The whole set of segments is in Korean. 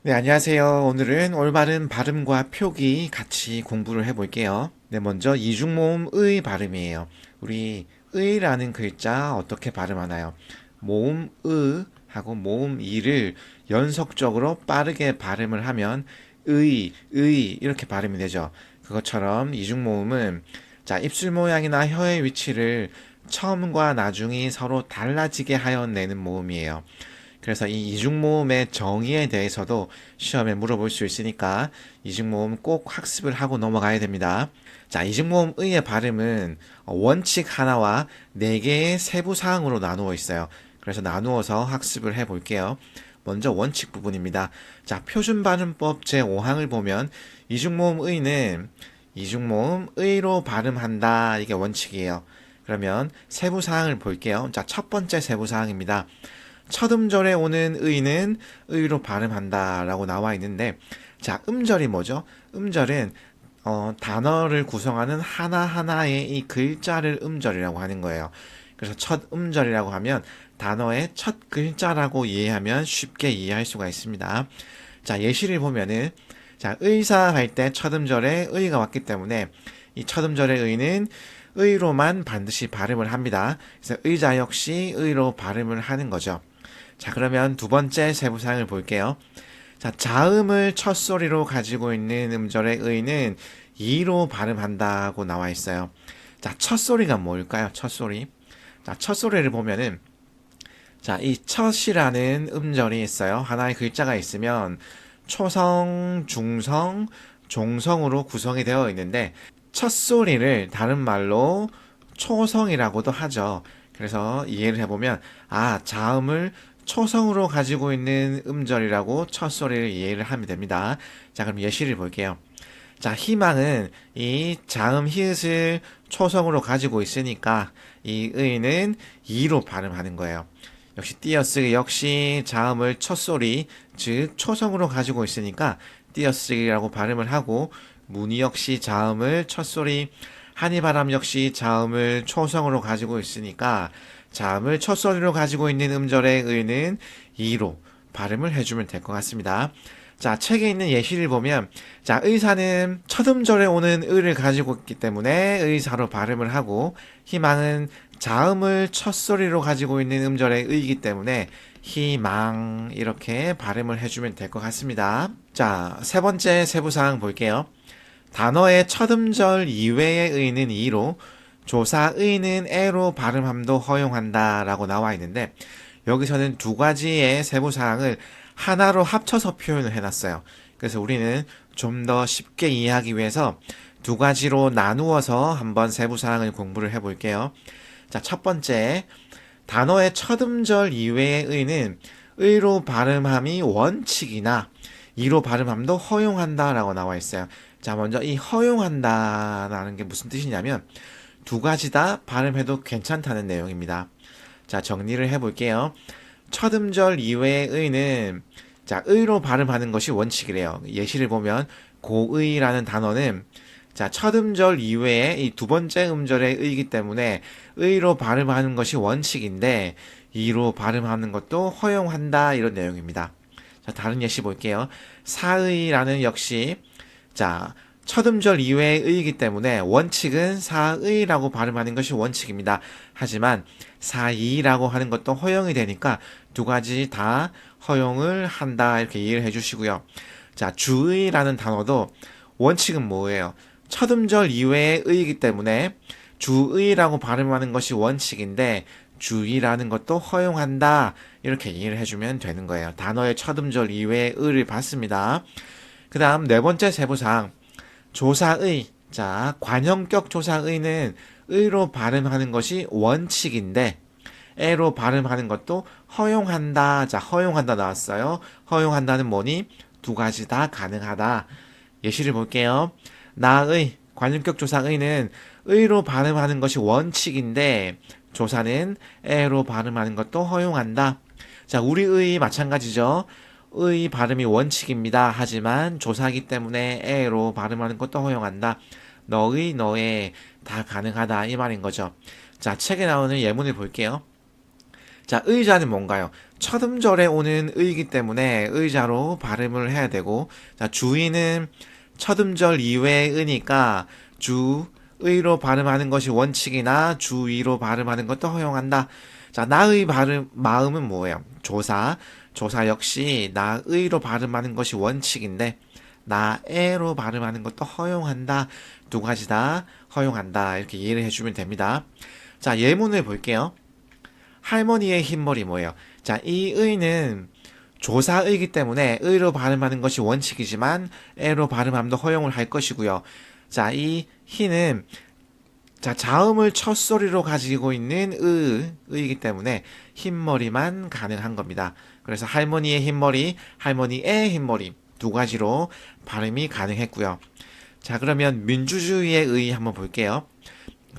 네, 안녕하세요. 오늘은 올바른 발음과 표기 같이 공부를 해볼게요. 네, 먼저 이중모음 의 발음이에요. 우리 의라는 글자 어떻게 발음하나요? 모음 으 하고 모음 이를 연속적으로 빠르게 발음을 하면 의 이렇게 발음이 되죠. 그것처럼 이중모음은 자, 입술 모양이나 혀의 위치를 처음과 나중이 서로 달라지게 하여 내는 모음이에요. 그래서 이 이중모음의 정의에 대해서도 시험에 물어볼 수 있으니까 이중모음 꼭 학습을 하고 넘어가야 됩니다. 자, 이중모음의 발음은 원칙 하나와 네 개의 세부 사항으로 나누어 있어요. 그래서 나누어서 학습을 해 볼게요. 먼저 원칙 부분입니다. 자, 표준발음법 제5항을 보면 이중모음의는 이중모음의로 발음한다. 이게 원칙이에요. 그러면 세부 사항을 볼게요. 자, 첫 번째 세부 사항입니다. 첫 음절에 오는 의는 의로 발음한다 라고 나와 있는데, 자, 음절이 뭐죠? 음절은 단어를 구성하는 하나하나의 이 글자를 음절이라고 하는 거예요. 그래서 첫 음절이라고 하면 단어의 첫 글자라고 이해하면 쉽게 이해할 수가 있습니다. 자, 예시를 보면은, 자, 의사 할 때 첫 음절에 의가 왔기 때문에 이 첫 음절의 의는 의로만 반드시 발음을 합니다. 그래서 의자 역시 의로 발음을 하는 거죠. 자, 그러면 두 번째 세부사항을 볼게요. 자, 자음을 첫 소리로 가지고 있는 음절의 의는 이로 발음한다고 나와 있어요. 자, 첫 소리가 뭘까요? 첫 소리. 자, 첫 소리를 보면은, 자, 이 첫이라는 음절이 있어요. 하나의 글자가 있으면 초성, 중성, 종성으로 구성이 되어 있는데, 첫 소리를 다른 말로 초성이라고도 하죠. 그래서 이해를 해보면, 아, 자음을 초성으로 가지고 있는 음절이라고 첫 소리를 이해를 하면 됩니다. 자, 그럼 예시를 볼게요. 자, 희망은 이 자음 히읗을 초성으로 가지고 있으니까 이 의는 이로 발음하는 거예요. 역시 띄어쓰기 역시 자음을 첫 소리, 즉 초성으로 가지고 있으니까 띄어쓰기라고 발음을 하고, 문이 역시 자음을 첫 소리, 한이바람 역시 자음을 초성으로 가지고 있으니까 자음을 첫 소리로 가지고 있는 음절의 의는 이로 발음을 해주면 될 것 같습니다. 자, 책에 있는 예시를 보면, 자, 의사는 첫 음절에 오는 의를 가지고 있기 때문에 의사로 발음을 하고, 희망은 자음을 첫 소리로 가지고 있는 음절의 의이기 때문에 희망 이렇게 발음을 해주면 될 것 같습니다. 자, 세 번째 세부사항 볼게요. 단어의 첫 음절 이외의 의는 이로, 조사의는 에로 발음함도 허용한다 라고 나와 있는데, 여기서는 두 가지의 세부사항을 하나로 합쳐서 표현을 해놨어요. 그래서 우리는 좀 더 쉽게 이해하기 위해서 두 가지로 나누어서 한번 세부사항을 공부를 해볼게요. 자, 첫 번째, 단어의 첫 음절 이외의 의는 의로 발음함이 원칙이나 이로 발음함도 허용한다 라고 나와 있어요. 자, 먼저 이 허용한다 라는 게 무슨 뜻이냐면 두 가지 다 발음해도 괜찮다는 내용입니다. 자, 정리를 해볼게요. 첫 음절 이외의 의는 자, 의로 발음하는 것이 원칙이래요. 예시를 보면 고의라는 단어는 자, 첫 음절 이외에 이 두 번째 음절의 의이기 때문에 의로 발음하는 것이 원칙인데 이로 발음하는 것도 허용한다 이런 내용입니다. 자, 다른 예시 볼게요. 사의라는 역시 자, 첫 음절 이외의 의이기 때문에 원칙은 사의라고 발음하는 것이 원칙입니다. 하지만 사이라고 하는 것도 허용이 되니까 두 가지 다 허용을 한다 이렇게 이해를 해주시고요. 자, 주의라는 단어도 원칙은 뭐예요? 첫 음절 이외의 의이기 때문에 주의라고 발음하는 것이 원칙인데 주의라는 것도 허용한다 이렇게 이해를 해주면 되는 거예요. 단어의 첫 음절 이외의 의를 봤습니다. 그 다음 네 번째 세부사항 조사의. 자, 관형격 조사의는 의로 발음하는 것이 원칙인데 에로 발음하는 것도 허용한다. 자, 허용한다 나왔어요. 허용한다는 뭐니? 두 가지 다 가능하다. 예시를 볼게요. 나의 관용격 조사의는 의로 발음하는 것이 원칙인데 조사는 에로 발음하는 것도 허용한다. 자, 우리의 마찬가지죠. 의 발음이 원칙입니다. 하지만 조사기 때문에 에로 발음하는 것도 허용한다. 너의, 너의 다 가능하다 이 말인 거죠. 자, 책에 나오는 예문을 볼게요. 자, 의자는 뭔가요? 첫 음절에 오는 의이기 때문에 의자로 발음을 해야 되고, 자, 주의는 첫 음절 이외의 의니까 주의로 발음하는 것이 원칙이나 주의로 발음하는 것도 허용한다. 자, 나의 발음, 마음은 뭐예요? 조사. 조사 역시 나의로 발음하는 것이 원칙인데, 나애로 발음하는 것도 허용한다. 두 가지 다 허용한다. 이렇게 이해를 해주면 됩니다. 자, 예문을 볼게요. 할머니의 흰머리 뭐예요? 자, 이 의는 조사의이기 때문에 의로 발음하는 것이 원칙이지만 애로 발음함도 허용을 할 것이고요. 자, 이 흰은 자, 자음을 첫 소리로 가지고 있는 의이기 때문에 흰머리만 가능한 겁니다. 그래서 할머니의 흰머리, 할머니의 흰머리 두 가지로 발음이 가능했고요. 자, 그러면 민주주의의 의 한번 볼게요.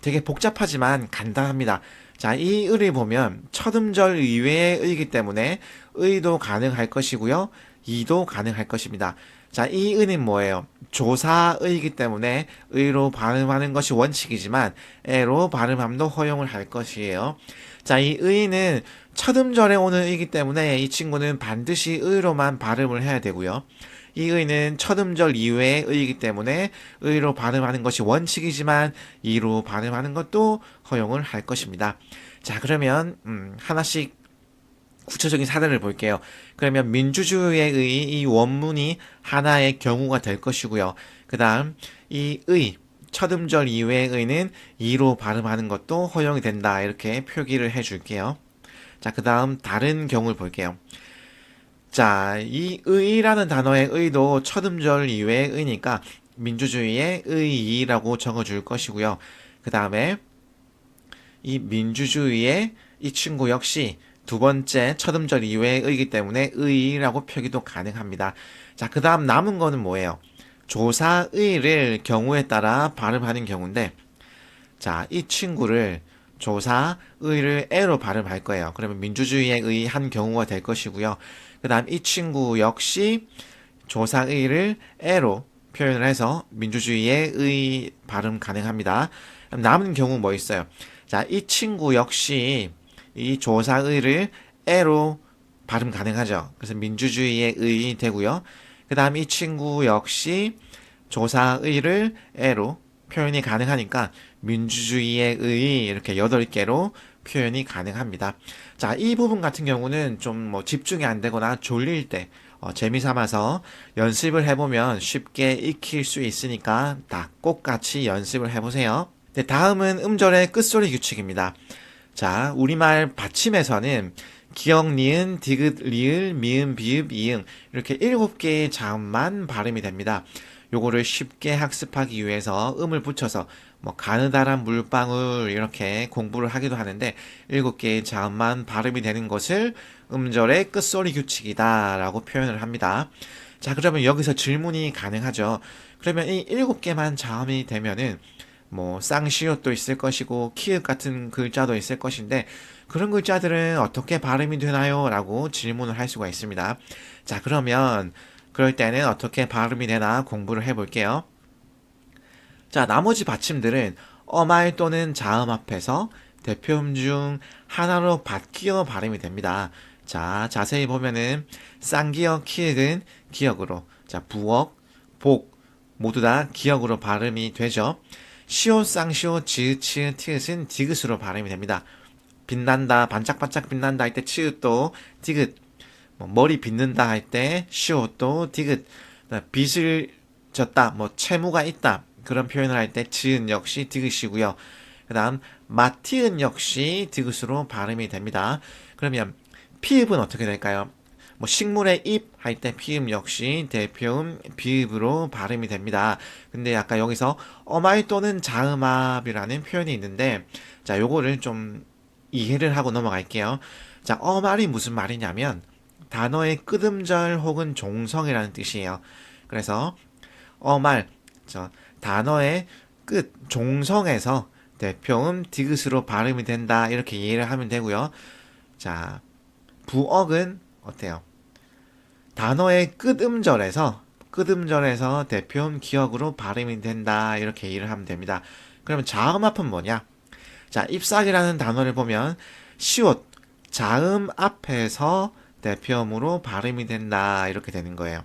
되게 복잡하지만 간단합니다. 자, 이 의를 보면 첫 음절 이외의 의이기 때문에 의도 가능할 것이고요. 이도 가능할 것입니다. 자, 이 의는 뭐예요? 조사의이기 때문에 의로 발음하는 것이 원칙이지만 애로 발음함도 허용을 할 것이에요. 자, 이 의는 첫 음절에 오는 의이기 때문에 이 친구는 반드시 의로만 발음을 해야 되고요. 이 의는 첫 음절 이외의 의이기 때문에 의로 발음하는 것이 원칙이지만 이로 발음하는 것도 허용을 할 것입니다. 자, 그러면 하나씩 구체적인 사례를 볼게요. 그러면 민주주의의 의, 이 원문이 하나의 경우가 될 것이고요. 그 다음 이 의, 첫 음절 이외의 의는 이로 발음하는 것도 허용이 된다. 이렇게 표기를 해줄게요. 자, 그 다음 다른 경우를 볼게요. 자, 이 의라는 단어의 의도 첫 음절 이외의 의니까 민주주의의 의라고 적어줄 것이고요. 그 다음에 이 민주주의의 이 친구 역시 두 번째 첫 음절 이외의 의이기 때문에 의라고 표기도 가능합니다. 자, 그 다음 남은 거는 뭐예요? 조사의를 경우에 따라 발음하는 경우인데, 자, 이 친구를 조사의를 애로 발음할 거예요. 그러면 민주주의의 의 한 경우가 될 것이고요. 그 다음 이 친구 역시 조사의를 애로 표현을 해서 민주주의의 의 발음 가능합니다. 남은 경우 뭐 있어요? 자, 이 친구 역시 이 조사의를 애로 발음 가능하죠. 그래서 민주주의의 의 되고요. 그 다음 이 친구 역시 조사의를 애로 표현이 가능하니까 민주주의의 의 이렇게 8개로 표현이 가능합니다. 자, 이 부분 같은 경우는 좀 뭐 집중이 안 되거나 졸릴 때 재미삼아서 연습을 해보면 쉽게 익힐 수 있으니까 다 꼭 같이 연습을 해보세요. 네, 다음은 음절의 끝소리 규칙입니다. 자, 우리말 받침에서는 기역, 니은, 디귿, 리을, 미음, 비읍, 이응 이렇게 7개의 자음만 발음이 됩니다. 요거를 쉽게 학습하기 위해서 음을 붙여서 뭐 가느다란 물방울 이렇게 공부를 하기도 하는데 7개의 자음만 발음이 되는 것을 음절의 끝소리 규칙이다 라고 표현을 합니다. 자, 그러면 여기서 질문이 가능하죠. 그러면 이 7개만 자음이 되면은 뭐 쌍시옷도 있을 것이고 키읔 같은 글자도 있을 것인데 그런 글자들은 어떻게 발음이 되나요? 라고 질문을 할 수가 있습니다. 자, 그러면 그럴 때는 어떻게 발음이 되나 공부를 해볼게요. 자, 나머지 받침들은 어말 또는 자음 앞에서 대표음 중 하나로 받기어 발음이 됩니다. 자, 자세히 보면은 쌍기역, 키읔은 기역으로, 자, 부억, 복 모두 다 기역으로 발음이 되죠. 시옷, 쌍시옷, 지읒, 치읒, 티읒은 디귿으로 발음이 됩니다. 빛난다, 반짝반짝 빛난다 할 때 치읒도 디귿, 뭐 머리 빗는다 할 때 시옷도 디귿, 빗을 졌다, 뭐 채무가 있다 그런 표현을 할 때 지은 역시 디귿이고요. 그 다음 마티은 역시 디귿으로 발음이 됩니다. 그러면 피읍은 어떻게 될까요? 뭐 식물의 잎 할 때 피읍 역시 대표음 비읍으로 발음이 됩니다. 근데 아까 여기서 어말 또는 자음합이라는 표현이 있는데 자, 요거를 좀 이해를 하고 넘어갈게요. 자, 어말이 무슨 말이냐면 단어의 끝음절 혹은 종성이라는 뜻이에요. 그래서 어말, 단어의 끝, 종성에서 대표음 디귿으로 발음이 된다 이렇게 이해를 하면 되고요. 자, 부억은 어때요? 단어의 끝음절에서 대표음 기역으로 발음이 된다 이렇게 이해를 하면 됩니다. 그러면 자음합은 뭐냐? 자, 잎사귀라는 단어를 보면 시옷, 자음 앞에서 대표음으로 발음이 된다. 이렇게 되는 거예요.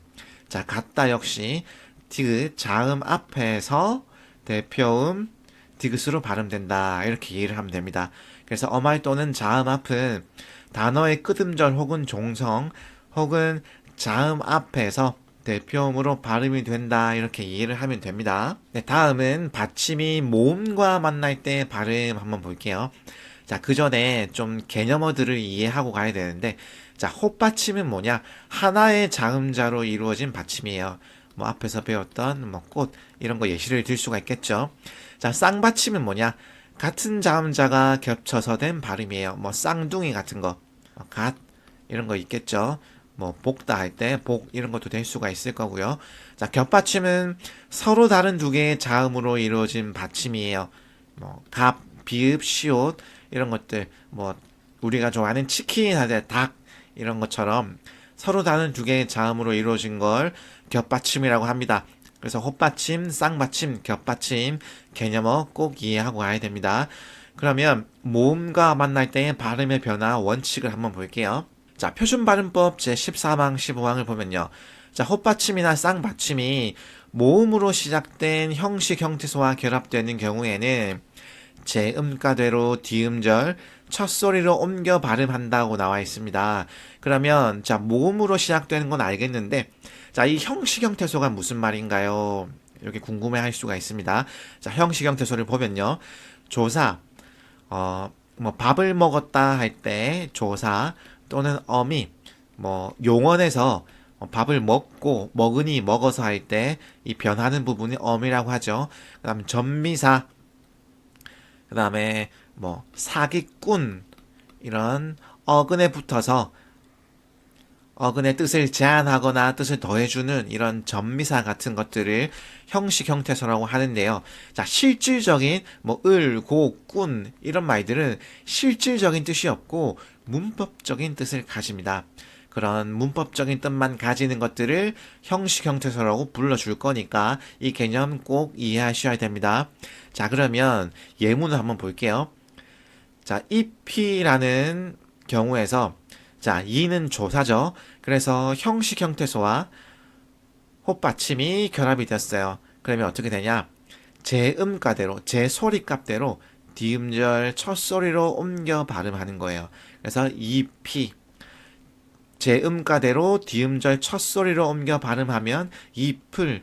자, 같다 역시 디귿 자음 앞에서 대표음 디귿으로 발음된다. 이렇게 이해를 하면 됩니다. 그래서 어말 또는 자음 앞은 단어의 끄듬절 혹은 종성 혹은 자음 앞에서 대표음으로 발음이 된다. 이렇게 이해를 하면 됩니다. 네, 다음은 받침이 모음과 만날 때 발음 한번 볼게요. 자, 그 전에 좀 개념어들을 이해하고 가야 되는데, 자, 헛받침은 뭐냐? 하나의 자음자로 이루어진 받침이에요. 뭐 앞에서 배웠던 뭐 꽃 이런 거 예시를 들 수가 있겠죠. 자, 쌍받침은 뭐냐? 같은 자음자가 겹쳐서 된 발음이에요. 뭐 쌍둥이 같은 거, 갓 이런 거 있겠죠. 뭐 복다 할 때 복 이런 것도 될 수가 있을 거고요. 자, 겹받침은 서로 다른 두 개의 자음으로 이루어진 받침이에요. 뭐 갑, 비읍, 시옷 이런 것들 뭐 우리가 좋아하는 치킨 할 때 닭 이런 것처럼 서로 다른 두 개의 자음으로 이루어진 걸 겹받침이라고 합니다. 그래서 헛받침, 쌍받침, 겹받침 개념어 꼭 이해하고 가야 됩니다. 그러면 모음과 만날 때의 발음의 변화 원칙을 한번 볼게요. 자, 표준발음법 제14항 15항을 보면요. 자, 헛받침이나 쌍받침이 모음으로 시작된 형식 형태소와 결합되는 경우에는 제음가대로 뒤음절 첫소리로 옮겨 발음한다고 나와 있습니다. 그러면 자, 모음으로 시작되는 건 알겠는데 자, 이 형식 형태소가 무슨 말인가요? 이렇게 궁금해 할 수가 있습니다. 자, 형식 형태소를 보면요. 조사, 뭐 밥을 먹었다 할 때 조사 또는 어미, 뭐 용언에서 밥을 먹고 먹으니 먹어서 할 때 이 변하는 부분이 어미라고 하죠. 그다음 전미사, 그다음에 뭐 사기꾼 이런 어근에 붙어서 어근의 뜻을 제한하거나 뜻을 더해주는 이런 전미사 같은 것들을 형식 형태소라고 하는데요. 자, 실질적인 뭐 을, 고, 꾼 이런 말들은 실질적인 뜻이 없고 문법적인 뜻을 가집니다. 그런 문법적인 뜻만 가지는 것들을 형식 형태소라고 불러줄 거니까 이 개념 꼭 이해하셔야 됩니다. 자, 그러면 예문을 한번 볼게요. 자, 잎이라는 경우에서 자, 이는 조사죠. 그래서 형식 형태소와 헛받침이 결합이 됐어요. 그러면 어떻게 되냐? 제음가대로, 제소리값대로 디음절 첫소리로 옮겨 발음하는 거예요. 그래서 잎이 제음가대로 디음절 첫소리로 옮겨 발음하면 잎을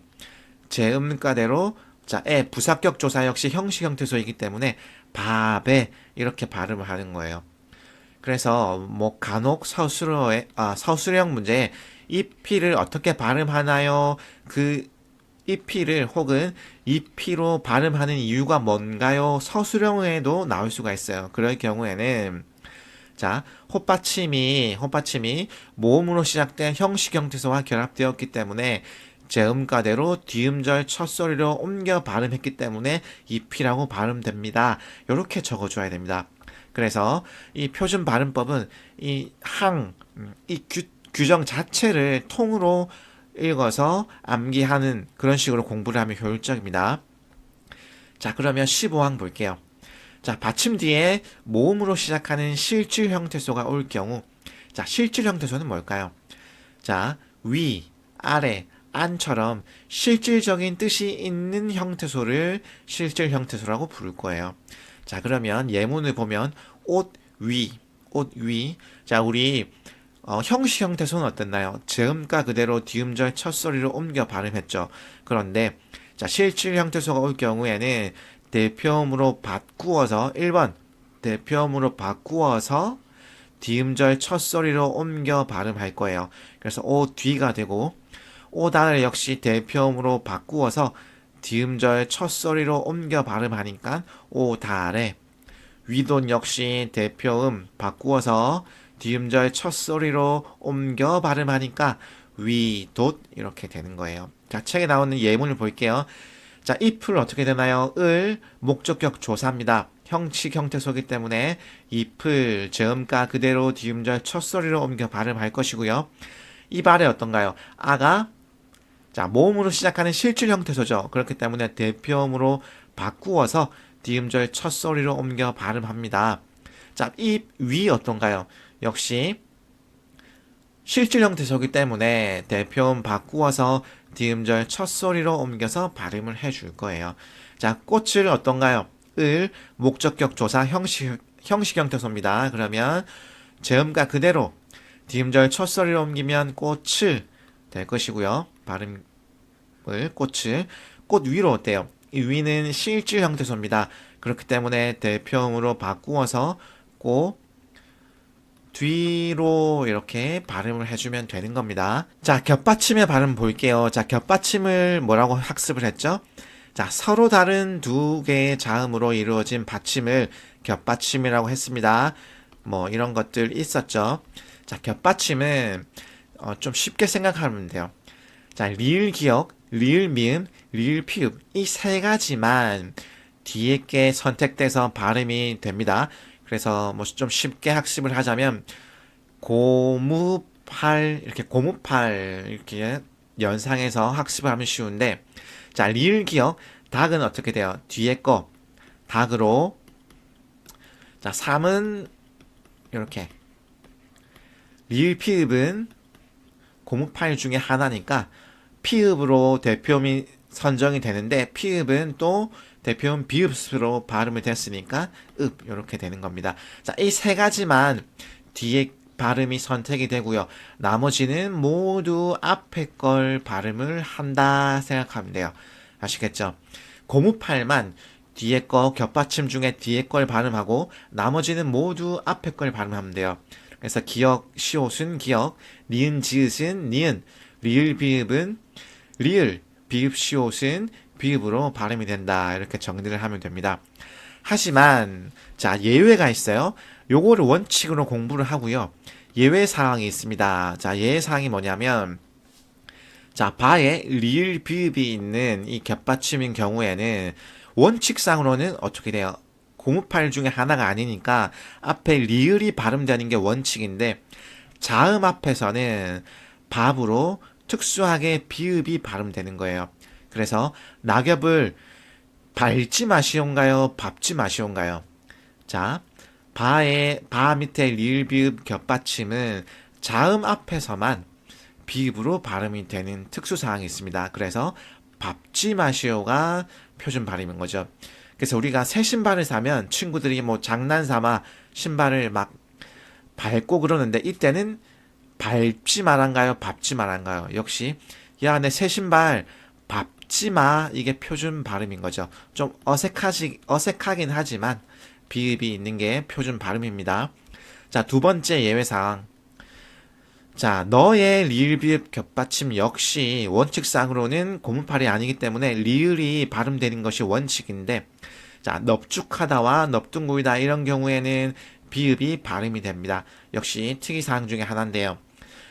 제음가대로 자, 부사격 조사 역시 형식 형태소이기 때문에 밥에 이렇게 발음을 하는 거예요. 그래서 뭐 간혹 서술형 문제에 이피를 어떻게 발음하나요? 그 이피를 혹은 이피로 발음하는 이유가 뭔가요? 서술형에도 나올 수가 있어요. 그럴 경우에는 자, 헛받침이 모음으로 시작된 형식 형태소와 결합되었기 때문에 제음가대로 뒤음절 첫소리로 옮겨 발음했기 때문에 이피라고 발음됩니다. 이렇게 적어줘야 됩니다. 그래서 이 표준 발음법은 이 규정 자체를 통으로 읽어서 암기하는 그런 식으로 공부를 하면 효율적입니다. 자, 그러면 15항 볼게요. 자, 받침 뒤에 모음으로 시작하는 실질 형태소가 올 경우 자, 실질 형태소는 뭘까요? 자, 위, 아래, 안처럼 실질적인 뜻이 있는 형태소를 실질 형태소라고 부를 거예요. 자, 그러면 예문을 보면 옷 위. 자, 우리 형식 형태소는 어땠나요? 제음가 그대로 뒤음절 첫소리로 옮겨 발음했죠. 그런데 자, 실질 형태소가 올 경우에는 대표음으로 바꾸어서 1번 대표음으로 바꾸어서 뒤음절 첫소리로 옮겨 발음할 거예요. 그래서 오 뒤가 되고 오다를 역시 대표음으로 바꾸어서 뒤음절 첫소리로 옮겨 발음하니까 오다래. 위돈 역시 대표음 바꾸어서 뒤음절 첫소리로 옮겨 발음하니까 위돛 이렇게 되는 거예요. 자, 책에 나오는 예문을 볼게요. 자, if을 어떻게 되나요? 을 목적격 조사입니다. 형식 형태소이기 때문에 if을 제음가 그대로 뒤음절 첫소리로 옮겨 발음할 것이고요. 이 발에 어떤가요? 아가 자, 모음으로 시작하는 실질 형태소죠. 그렇기 때문에 대표음으로 바꾸어서 뒤음절 첫소리로 옮겨 발음합니다. 자, 이 위 어떤가요? 역시 실질 형태소이기 때문에 대표음 바꾸어서 디음절 첫 소리로 옮겨서 발음을 해줄 거예요. 자, 꽃을 어떤가요? 을 목적격 조사 형식 형태소입니다. 그러면 제음과 그대로 디음절 첫 소리로 옮기면 꽃을 될 것이고요. 발음을 꽃을 꽃 위로 어때요? 이 위는 실질 형태소입니다. 그렇기 때문에 대표음으로 바꾸어서 꽃 뒤로 이렇게 발음을 해주면 되는 겁니다. 자, 겹받침의 발음 볼게요. 자, 겹받침을 뭐라고 학습을 했죠? 자, 서로 다른 두 개의 자음으로 이루어진 받침을 겹받침이라고 했습니다. 뭐 이런 것들 있었죠. 자, 겹받침은 좀 쉽게 생각하면 돼요. 자, 리을 기억, 리을 미음, 리을 피읍 이 세 가지만 뒤에 게 선택돼서 발음이 됩니다. 그래서 뭐 좀 쉽게 학습을 하자면 고무팔 이렇게 고무팔 이렇게 연상해서 학습을 하면 쉬운데 자, 리을 기억 닭은 어떻게 돼요? 뒤에 거 닭으로 자, 3은 이렇게 리을 피읍은 고무팔 중에 하나니까 피읍으로 대표음이 선정이 되는데 피읍은 또 대표음 비읍으로 발음이 됐으니까 읍 이렇게 되는 겁니다. 자, 이 세 가지만 뒤에 발음이 선택이 되고요. 나머지는 모두 앞에 걸 발음을 한다 생각하면 돼요. 아시겠죠? 고무팔만 뒤에 거 겹받침 중에 뒤에 걸 발음하고 나머지는 모두 앞에 걸 발음하면 돼요. 그래서 기역, 시옷은 기역, 니은, 지읒은 니은, 리을, 비읍은 리을, 비읍, 시옷은 비읍으로 발음이 된다. 이렇게 정리를 하면 됩니다. 하지만 자, 예외가 있어요. 요거를 원칙으로 공부를 하고요. 예외 사항이 있습니다. 자, 예외 사항이 뭐냐면 자, 바에 리을, 비읍이 있는 이 겹받침인 경우에는 원칙상으로는 어떻게 돼요? 고무팔 중에 하나가 아니니까 앞에 리을이 발음되는 게 원칙인데 자음 앞에서는 밥으로 특수하게 비읍이 발음되는 거예요. 그래서 낙엽을 밟지 마시온가요? 밟지 마시온가요? 자, 바 밑에 리을 비읍 겹받침은 자음 앞에서만 비읍으로 발음이 되는 특수사항이 있습니다. 그래서 밟지 마시오가 표준 발음인 거죠. 그래서 우리가 새 신발을 사면 친구들이 뭐 장난삼아 신발을 막 밟고 그러는데 이때는 밟지 말한가요? 밟지 말한가요? 역시 야, 내 새 신발 밟지 마. 이게 표준 발음인 거죠. 좀 어색하긴 하지만 비읍이 있는 게 표준 발음입니다. 자, 두 번째 예외사항. 자, 너의 리을 비읍 겹받침 역시 원칙상으로는 고무팔이 아니기 때문에 리을이 발음되는 것이 원칙인데 자, 넙죽하다와 넙둥구이다 이런 경우에는 비읍이 발음이 됩니다. 역시 특이사항 중에 하나인데요.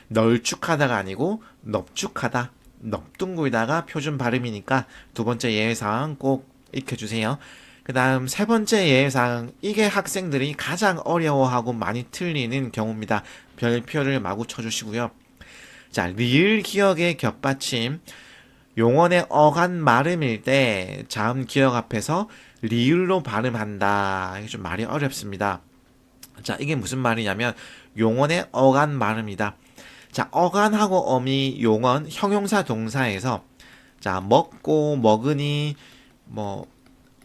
널쭉하다가 아니고 넙죽하다, 넙둥구이다가 표준 발음이니까 두 번째 예외사항 꼭 익혀주세요. 그 다음 세 번째 예외사항, 이게 학생들이 가장 어려워하고 많이 틀리는 경우입니다. 별표를 마구 쳐주시고요. 자, 리을 기억의 겹받침, 용언의 어간 발음일 때 자음 기억 앞에서 리을로 발음한다. 이게 좀 말이 어렵습니다. 자, 이게 무슨 말이냐면 용언의 어간 발음이다. 자, 어간하고 어미 용언 형용사 동사에서 자, 먹고 먹으니 뭐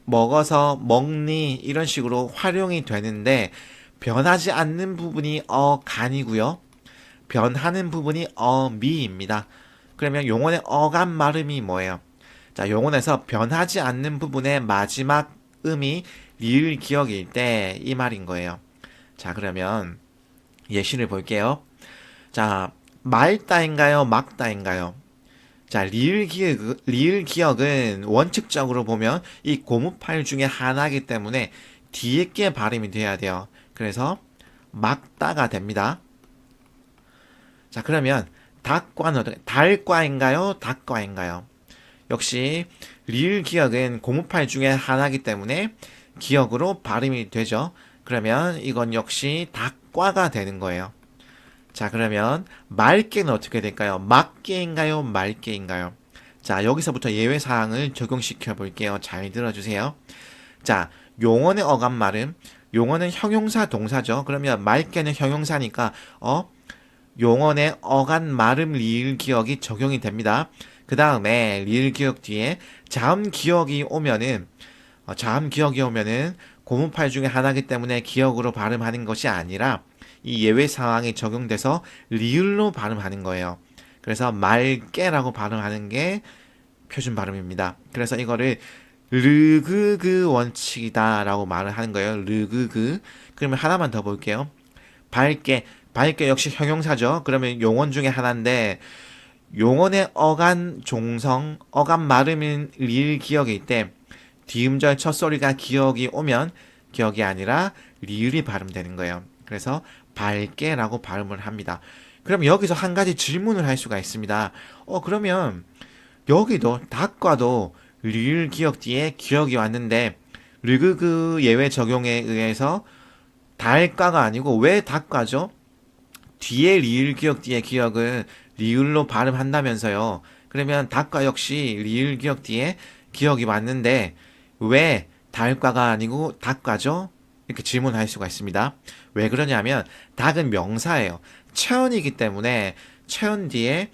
먹어서 먹니 이런 식으로 활용이 되는데 변하지 않는 부분이 어간이고요. 변하는 부분이 어미입니다. 그러면 용언의 어간 발음이 뭐예요? 자, 용언에서 변하지 않는 부분의 마지막 음이 리을 기억일 때 이 말인 거예요. 자, 그러면 예시를 볼게요. 자, 말다인가요? 막다인가요? 자, 리을 기억은 원칙적으로 보면 이 고무팔 중에 하나이기 때문에 뒤에 게 발음이 돼야 돼요. 그래서 막다가 됩니다. 자, 그러면 닭과는 어떻게, 달과인가요? 닭과인가요? 역시 리을 기억은 고무팔 중에 하나이기 때문에 기억으로 발음이 되죠. 그러면 이건 역시 닭과가 되는 거예요. 자, 그러면 말개는 어떻게 될까요? 막개인가요? 말개인가요? 자, 여기서부터 예외사항을 적용시켜 볼게요. 잘 들어주세요. 자, 용언의 어감 말음, 용어는 형용사 동사죠. 그러면 맑게는 형용사니까 용언의 어간, 말음, 리을, 기억이 적용이 됩니다. 그 다음에 리을, 기억 뒤에 자음, 기억이 오면은 자음, 기억이 오면은 고문팔 중에 하나이기 때문에 기억으로 발음하는 것이 아니라 이 예외 상황이 적용돼서 리을로 발음하는 거예요. 그래서 맑게라고 발음하는 게 표준 발음입니다. 그래서 이거를 르그그 원칙이다라고 말을 하는 거예요. 르그그. 그러면 하나만 더 볼게요. 밝게. 밝게 역시 형용사죠. 그러면 용언 중에 하나인데 용언의 어간 종성, 어간 발음인 리을 기억일 때 디음절 첫 소리가 기억이 오면 기억이 아니라 리을이 발음되는 거예요. 그래서 밝게라고 발음을 합니다. 그럼 여기서 한 가지 질문을 할 수가 있습니다. 그러면 여기도 닭과도 리을 기억 뒤에 기억이 왔는데 르그그 예외 적용에 의해서 달과가 아니고 왜 닭과죠? 뒤에 리을 기억 뒤에 기억을 리을로 발음한다면서요. 그러면 닭과 역시 리을 기억 뒤에 기억이 왔는데 왜 달과가 아니고 닭과죠? 이렇게 질문할 수가 있습니다. 왜 그러냐면 닭은 명사예요. 체언이기 때문에 체언 뒤에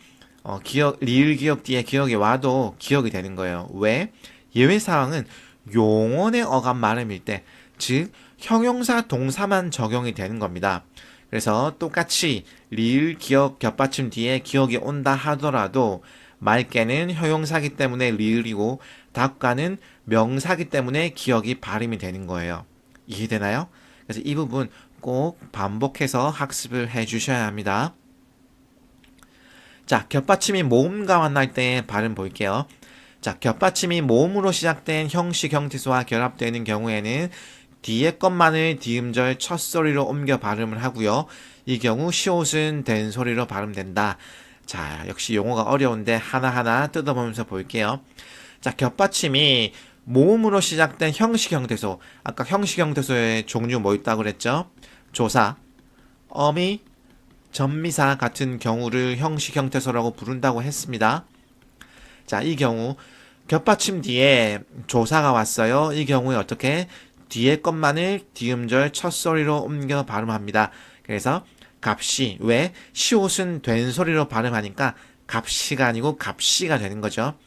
기억, 리을 기억 뒤에 기억이 와도 기억이 되는 거예요. 왜? 예외 사항은 용언의 어감 발음일 때, 즉 형용사 동사만 적용이 되는 겁니다. 그래서 똑같이 리을 기억 겹받침 뒤에 기억이 온다 하더라도 맑게는 형용사기 때문에 리을이고 닭과는 명사기 때문에 기억이 발음이 되는 거예요. 이해되나요? 그래서 이 부분 꼭 반복해서 학습을 해 주셔야 합니다. 자, 겹받침이 모음과 만날 때 발음 볼게요. 자, 겹받침이 모음으로 시작된 형식 형태소와 결합되는 경우에는 뒤에 것만을 디음절 첫 소리로 옮겨 발음을 하고요. 이 경우 시옷은 된 소리로 발음된다. 자, 역시 용어가 어려운데 하나하나 뜯어보면서 볼게요. 자, 겹받침이 모음으로 시작된 형식 형태소. 아까 형식 형태소의 종류 뭐 있다고 그랬죠? 조사, 어미, 전미사 같은 경우를 형식 형태소라고 부른다고 했습니다. 자, 이 경우 겹받침 뒤에 조사가 왔어요. 이 경우에 어떻게? 뒤에 것만을 디음절 첫 소리로 옮겨 발음합니다. 그래서 값시, 왜? 시옷은 된 소리로 발음하니까 값시가 아니고 값시가 되는 거죠.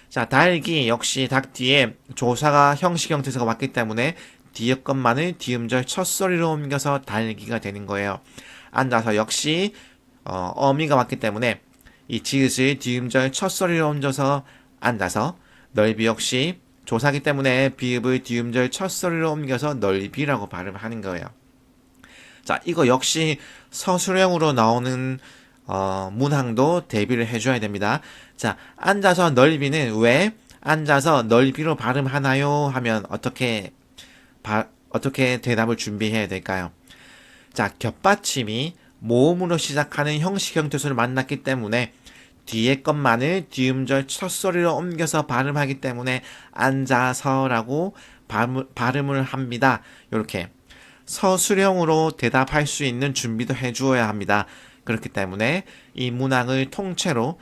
자, 달기 역시 닭 뒤에 조사가 형식 형태소가 왔기 때문에 뒤에 것만을 디음절 첫 소리로 옮겨서 달기가 되는 거예요. 앉아서 역시 어미가 왔기 때문에 이 지읒을 디음절 첫 소리로 옮겨서 앉아서 넓이 역시 조사기 때문에 비읍을 디음절 첫 소리로 옮겨서 넓이라고 발음하는 거예요. 자, 이거 역시 서술형으로 나오는 문항도 대비를 해줘야 됩니다. 자, 앉아서 넓이는 왜 앉아서 넓이로 발음하나요? 하면 어떻게 대답을 준비해야 될까요? 자, 겹받침이 모음으로 시작하는 형식 형태소를 만났기 때문에 뒤에 것만을 디음절 첫 소리로 옮겨서 발음하기 때문에 앉아서라고 발음을 합니다. 이렇게 서술형으로 대답할 수 있는 준비도 해주어야 합니다. 그렇기 때문에 이 문항을 통째로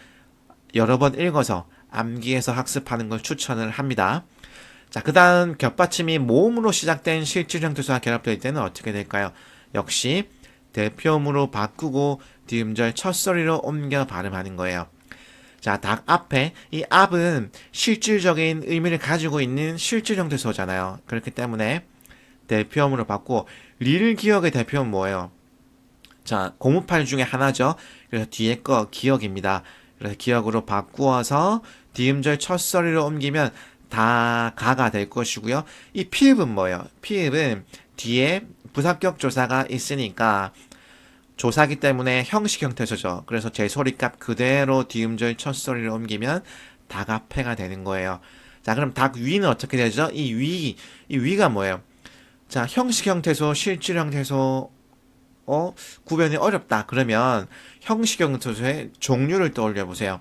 여러 번 읽어서 암기해서 학습하는 걸 추천을 합니다. 자, 그 다음 겹받침이 모음으로 시작된 실질 형태소와 결합될 때는 어떻게 될까요? 역시 대표음으로 바꾸고 디음절 첫 소리로 옮겨 발음하는 거예요. 자, 닭 앞에 이 앞은 실질적인 의미를 가지고 있는 실질 형태소잖아요. 그렇기 때문에 대표음으로 바꾸고 리을 기억의 대표음 뭐예요? 자, 고무팔 중에 하나죠. 그래서 뒤에 거 기억입니다. 그래서 기억으로 바꾸어서 디음절 첫 소리로 옮기면 다 가가 될 것이고요. 이 피읍은 뭐예요? 피읍은 뒤에 부사격 조사가 있으니까 조사기 때문에 형식 형태소죠. 그래서 제 소리값 그대로 디음절 첫 소리를 옮기면 닭앞에가 되는 거예요. 자, 그럼 닭 위는 어떻게 되죠? 이 위가 뭐예요? 자, 형식 형태소, 실질 형태소, 구별이 어렵다. 그러면 형식 형태소의 종류를 떠올려 보세요.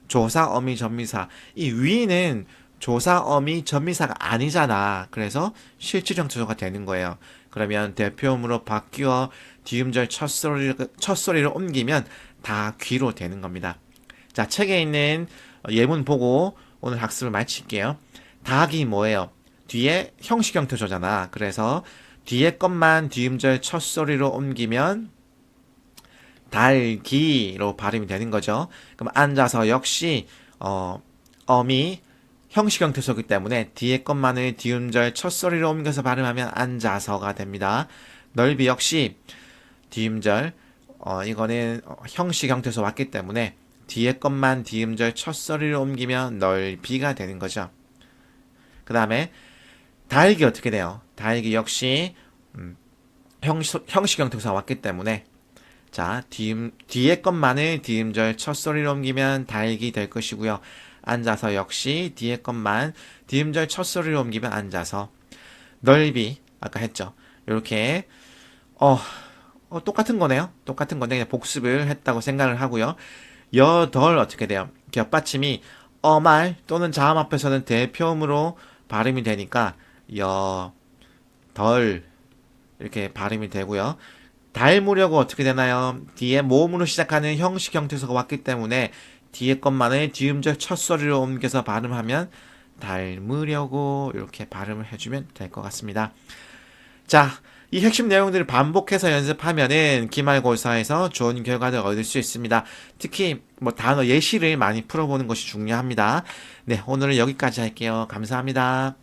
조사, 어미, 전미사. 이 위는 조사, 어미, 전미사가 아니잖아. 그래서 실질 형태소가 되는 거예요. 그러면 대표음으로 바뀌어 디음절 첫 소리를 옮기면 다 귀로 되는 겁니다. 자, 책에 있는 예문 보고 오늘 학습을 마칠게요. 닭이 뭐예요? 뒤에 형식 형태소잖아. 그래서 뒤에 것만 뒤음절 첫 소리로 옮기면 달기로 발음이 되는 거죠. 그럼 앉아서 역시 어미 형식 형태소이기 때문에 뒤에 것만을 뒤음절 첫 소리로 옮겨서 발음하면 앉아서가 됩니다. 넓이 역시 뒤음절 이거는 형식 형태소 왔기 때문에 뒤에 것만 뒤음절 첫 소리로 옮기면 넓이가 되는 거죠. 그 다음에 달기 어떻게 돼요? 달기 역시 형식 형태소가 왔기 때문에 자, 뒤에 것만을 뒤음절 첫 소리로 옮기면 달기 될 것이고요. 앉아서 역시 뒤에 것만 뒤음절 첫 소리로 옮기면 앉아서. 넓이 아까 했죠. 이렇게 똑같은 거네요. 똑같은 건데 그냥 복습을 했다고 생각을 하고요. 여덜 어떻게 돼요? 겹받침이 어말 또는 자음 앞에서는 대표음으로 발음이 되니까 여덜 이렇게 발음이 되고요. 닮으려고 어떻게 되나요? 뒤에 모음으로 시작하는 형식 형태소가 왔기 때문에 뒤에 것만을 뒤음절 첫 소리로 옮겨서 발음하면 닮으려고 이렇게 발음을 해주면 될 것 같습니다. 자, 이 핵심 내용들을 반복해서 연습하면은 기말고사에서 좋은 결과를 얻을 수 있습니다. 특히 뭐 단어 예시를 많이 풀어보는 것이 중요합니다. 네, 오늘은 여기까지 할게요. 감사합니다.